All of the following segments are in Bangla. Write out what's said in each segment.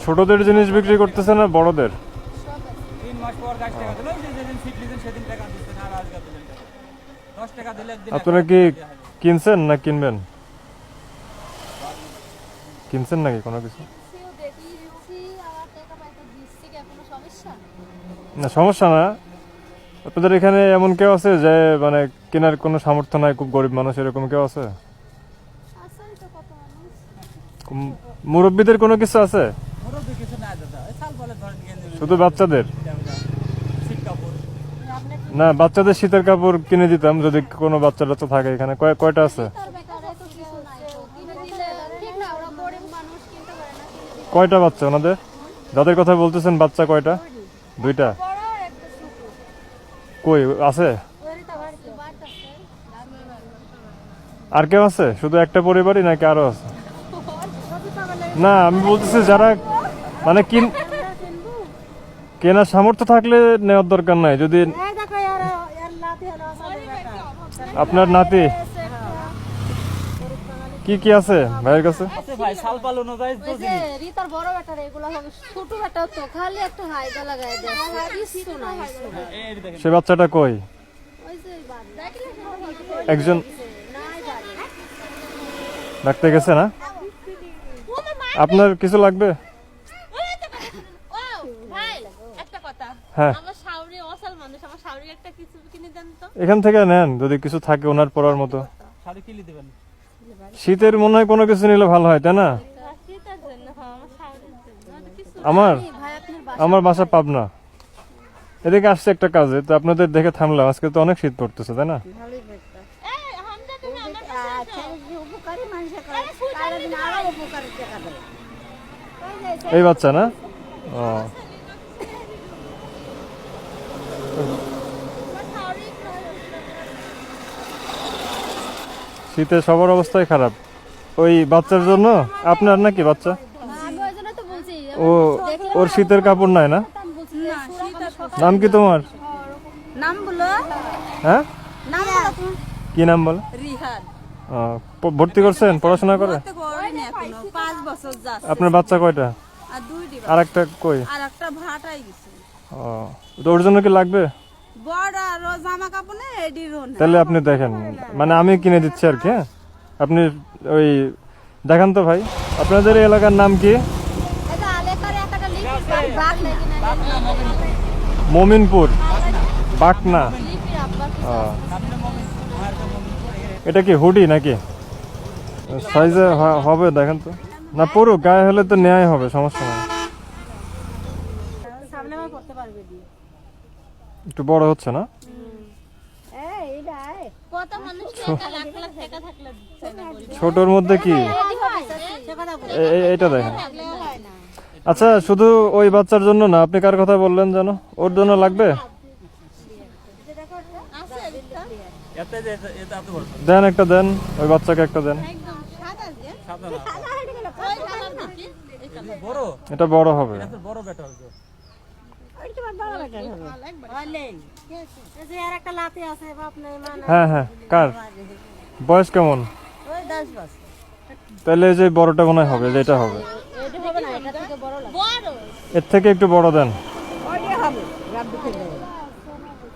ছোটদের জিনিস বিক্রি করতেছে না বড়দের? 3 মাস পর 10 টাকা দিল, যেদিন সিট দিলেন সেদিন টাকা দিচ্ছেন, আর আজকে দিলেন টাকা 10 টাকা দিলে একদিন। আপনারা কি কিনছেন না কিনবেন? কিনছেন নাকি কোনো কিছু? না সমস্যা না। আপনাদের এখানে এমন কেউ আছে যে মানে কেনার কোনো সামর্থ্য নাই, খুব গরিব মানুষ, এরকম কেউ আছে? মুরব্বীদের কোনো কিছু আছে? মুরব্বি কিছু না দাদা, এই সাল বলে ধরেন গেঞ্জি শুধু বাচ্চাদের? শীত কাপড়। না, বাচ্চাদের শীতের কাপড় কিনে দিতাম যদি কোনো বাচ্চা টাচ্চা থাকে এখানে। কয়টা আছে? কয়টা বাচ্চা ওনাদের, যাদের কথা বলতেছেন? বাচ্চা কয়টা? 2টা? কই আছে? আর কেউ আছে? শুধু একটা পরিবারই নাকি আরো আছে? না, আমি বলতেছি যারা মানে কেনার সামর্থ্য থাকলে নেওয়ার দরকার নাই। যদি আপনার নাতি কি কি আছে ভাইয়ের কাছে? আছে ভাই, শাল পাল অনুযায়ী তো জিনিস। রিতার বড় বেটার এগুলা হবে, ছোট বেটা তো খালি একটা হাইদা লাগায় দেয়, কিছু না। এই দেখেন সে বাচ্চাটা কই? ওই যে একজন ডাক্তার গেছে না? আপনার কিছু লাগবে? হ্যাঁ, এখান থেকে নেন যদি কিছু থাকে ওনার পরার মতো। শাড়ি কিলি দিবেন। শীতের মনে হয় কোনো কিছু নিলে ভালো হয়, তাই না? আমার বাসা পাবনা। এদিকে আসছে একটা কাজে, তো আপনাদের দেখে থামলাম। আজকে তো অনেক শীত পড়তেছে, তাই না? এই বাচ্চা না? ও, শীতে সবার অবস্থাই খারাপ। ওই বাচ্চার জন্য আপনার নাকি বাচ্চা? ও, ওর শীতের কাপড় নাই না? নাম কি তোমার? নাম বলো। হ্যাঁ, নাম কি নাম বলো? রিহান। ভর্তি করছেন? পড়াশোনা করে? 5 বছর যাচ্ছে। আপনার বাচ্চা কয়টা? আর 2টি। আর একটা কই? আর একটা ভাটাই গেছে। ও, তো ওর জন্য কি লাগবে? বড় আর জামা কাপড় না এডি রোন। তাহলে আপনি দেখেন, মানে আমি কিনে দিচ্ছি আর কি। হ্যাঁ, আপনি ওই দেখান তো ভাই, আপনাদের এই এলাকার নাম কি? এটা আলেকারে একটা লিখি বাগ লাগি না। মমিনপুর, বাকনা। লিখি আব্বা কি এটা কি হুডি নাকি? সাইজে হবে দেখেন তো। না, পুরো গায়ে হলে তো নেয়াই হবে, সমস্যা নাই। সামনে আমার করতে পারবে দি। একটু বড় হচ্ছে না? এই এটাই কত মানুষ লাখ লাখ টাকা থাকলে ছোটর মধ্যে কি এটা দেখেন। আচ্ছা, শুধু ওই বাচ্চার জন্য না, আপনি কার কথা বললেন জানো? ওর জন্য লাগবে? এতে যে এটা আপনি বলছেন দেন, একটা দেন, ওই বাচ্চাকে একটা দেন। একদম সাদা যে সাবধান। ওই কালার দেখি বড়, এটা বড় হবে। এটা বড় বেটা হচ্ছে। হ্যাঁ হ্যাঁ, কার বয়স কেমন? তাহলে এই যে বড়টা মনে হবে, যেটা হবে এর থেকে একটু বড় দেন।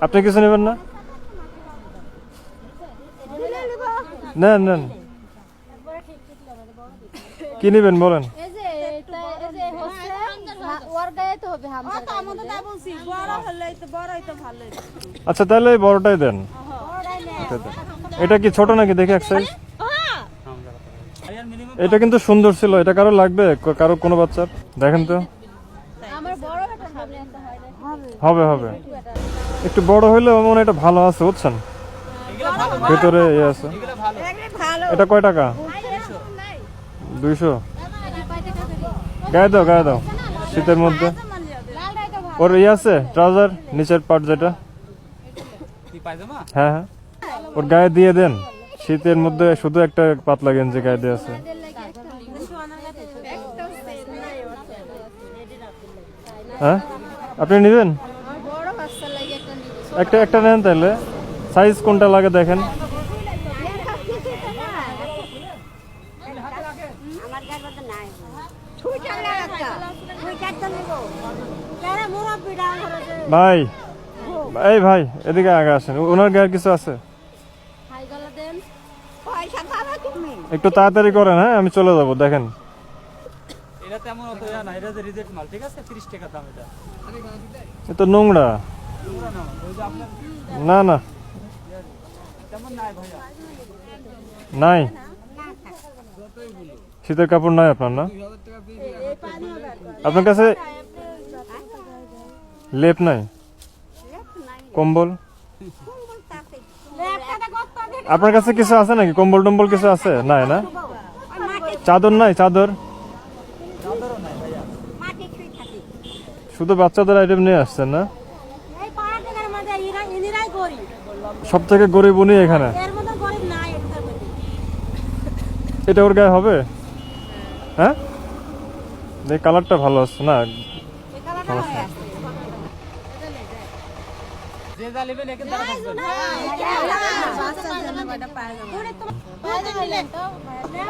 আপনি কিছু নেবেন না? নেন নেন, কি নেবেন বলেন? আচ্ছা, তাহলে এই বড়টাই দেন। এটা কি ছোট নাকি দেখি এক সাইজ? এটা কিন্তু সুন্দর ছিল। এটা কারো লাগবে? কারো কোনো বাচ্চার দেখেন তো। হবে হবে, একটু বড় হইলে মনে এটা ভালো আছে, বুঝছেন? ভেতরে আছে। এটা কয় টাকা? 200। গায়ে দাও, গায়ে দাও, শীতের মধ্যে। ওর আছে ট্রাউজার, নিচের পার্ট যেটা। হ্যাঁ হ্যাঁ, ওর গায়ে দিয়ে দেন। শীতের মধ্যে শুধু একটা পাতলা গেঞ্জি গায়ে দিয়ে আছে। হ্যাঁ, আপনি নেবেন? একটা একটা নেন তাহলে। সাইজ কোনটা লাগে দেখেন। ভাই এই ভাই এদিকে আগে আসেন, ওনার গায়ের কিছু আছে? হাই গলা দেন। একটু তাড়াতাড়ি করেন, হ্যাঁ আমি চলে যাবো। দেখেন এটা তেমন অত ইয়া না, এটা যে রিজেক্ট মাল, ঠিক আছে? 30 টাকা দাম এটা। এ তো নোংরা। তোমরা না, ওই যে আপনার না না তেমন নাই ভাইয়া। নাই, শীতের কাপড় নাই আপনার? না আপনার কাছে লেপ নাই, কম্বল? আপনার কাছে কিছু আছে নাকি, কম্বল টম্বল কিছু আছে? নাই না? চাদর নাই? চাদর চাদরও নাই ভাইয়া। শুধু বাচ্চাদের আইটেম নিয়ে আসছেন না? সব থেকে গরিব উনি এখানে। এটা ওর গায়ে হবে? হ্যাঁ, এই কালারটা ভালো আছে না? সমস্যা নেই। যে যা নেবেন একে দ্বারা থাকবেন।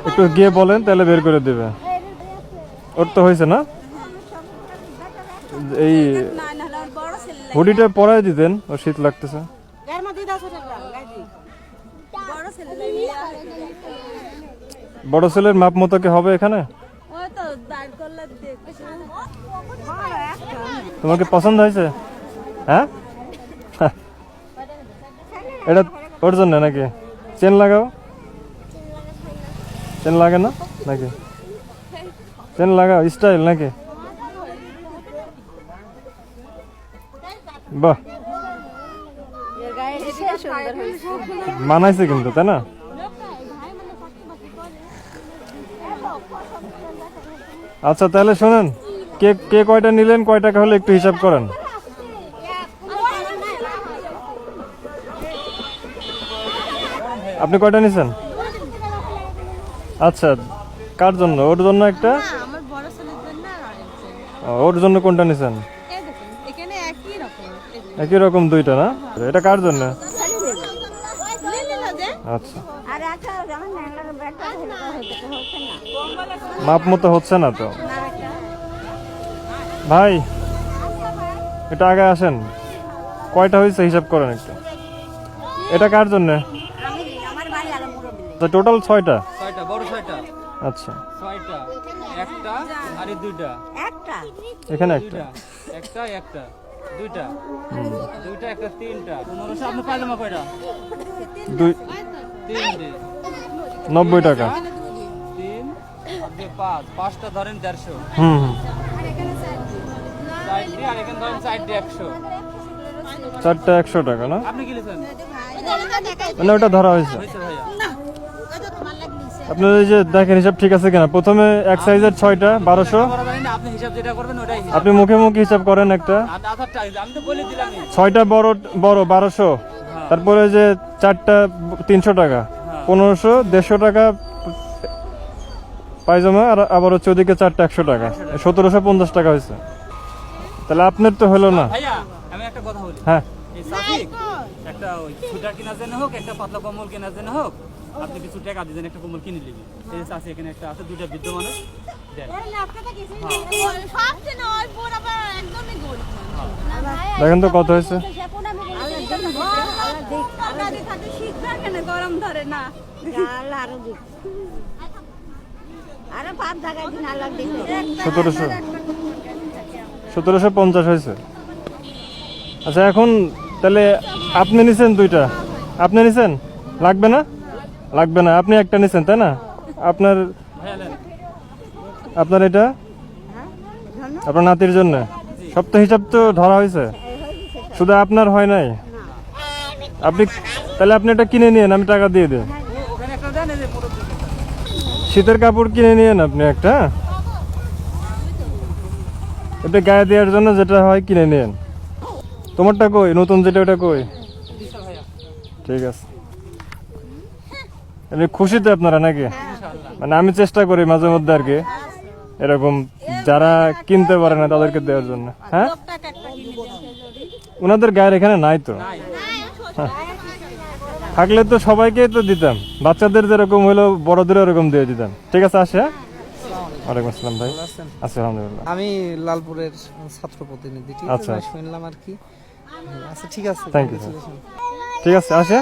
একটু গিয়ে বলেন, তাহলে বের করে দেবে। ওর তো হয়েছে না? এই হুডিটা পরাই দিতেন, ওর শীত লাগতেছে। বড় ছেলের মাপ মতো কি হবে এখানে? তোমার কি পছন্দ হয়েছে? হ্যাঁ, এটা ওর জন্য নাকি? চেন লাগাও। চেন লাগে না নাকি? চেন লাগাও, স্টাইল নাকি? বাহ, মানাইছে কিন্তু, তাই না? আচ্ছা তাহলে শোনেন, কে কে কয়টা নিলেন, কয় টাকা হলে একটু হিসাব করেন। আপনি কয়টা নিছেন? আচ্ছা, কার জন্য? ওর জন্য একটা? ওর জন্য কোনটা নিছেন? একই রকম দুইটা না? এটা কার জন্য? আচ্ছা, মাপ মতো হচ্ছে না তো ভাই, এটা আগে আসেন। কয়টা হয়েছে হিসাব করেন একটু। এটা কার জন্য? টোটাল 6টা। 6টা, বড় 6টা। আচ্ছা, 6টা, একটা আর এই দুইটা। এখানে একটা, একটা একটা দুইটা, দুইটা একটা, তিনটা। 1500। আপনি পায়জামা কয়টা? দুই, 3 90 টাকা। 3 আর 2 5, 5টা ধরেন 150। হুম হুম, 4 আর এখানে ধরেন 4 100। 4টা 100 টাকা না? আপনি কি লিখেন? মানে ওটা ধরা হয়েছে। হয়েছে ভাইয়া। আপনার এই যে দেখেন হিসাব ঠিক আছে কিনা। প্রথমে এক সাইজের 6টা 1200। করা জানি না, আপনি হিসাব যেটা করবেন ওটাই হিসাব। আপনি মুখে মুখে হিসাব করেন একটা। আর আধারটা আমি তো বলে দিলামই। 6টা বড় বড় 1200, তারপরে যে 4টা 300 টাকা, 1500, 150 টাকা পায়জামা, আর আবার হচ্ছে ওদিকে 4টা 100 টাকা, 1750 টাকা হয়েছে। তাহলে আপনার তো হলো না। ভাইয়া আমি একটা কথা বলি। হ্যাঁ, এই সাফিক একটা ওই সুটার কেনার জন্য হোক, একটা পাতলা কম্বল কেনার জন্য হোক, আপনি কিছু টাকা দিবেন, একটা কম্বল কিনে নিবি। এই যে আছে এখানে একটা আছে, দুইটা বৃদ্ধ মানুষ দেন। দেখেন তো কত হয়েছে। গরম ধরে না। 1750 হয়েছে। আচ্ছা এখন তাহলে আপনি নিছেন 2টা, আপনি নিছেন, লাগবে না? লাগবে না, আপনি একটা নিছেন তাই না? আপনার ভাইয়া নেন। আপনার এটা আপনার নাতির জন্য। সব তো হিসাব তো ধরা হয়েছে, শুধু আপনার হয় নাই। আপনি তাহলে আপনি এটা কিনে নিয়েন, আমি টাকা দিয়ে দিই। ওখানে একটা দেন, এই যে মুরব্বি। শীতের কাপড় কিনে নিয়েন আপনি একটা, এটা গায়ে দেওয়ার জন্য যেটা হয় কিনে নিয়েন। তোমারটা কই, নতুন যেটা ওটা কই? দিশা ভাইয়া। ঠিক আছে। এমনি খুশি তো আপনারা নাকি? মানে আমি চেষ্টা করি মাঝে মধ্যে আর কি, এরকম যারা কিনতে পারে না তাদেরকে দেওয়ার জন্য। হ্যাঁ, ওনাদের গায়ের এখানে নাই তো। হ্যাঁ। থাকলে তো সবাইকেই তো দিতাম, বাচ্চাদের যেরকম হইলো বড়দের এরকম দিয়ে দিতাম। ঠিক আছে, আসে। হ্যাঁ? ওয়ালাইকুম আসসালাম ভাই, ভালো আছেন? আছি আলহামদুলিল্লাহ। আমি লালপুরের ছাত্র প্রতিনিধি, ঠিক আচ্ছা। আছে, শুনলাম আর কি। আচ্ছা ঠিক আছে, Thank you, sir. ঠিক আছে, আসে।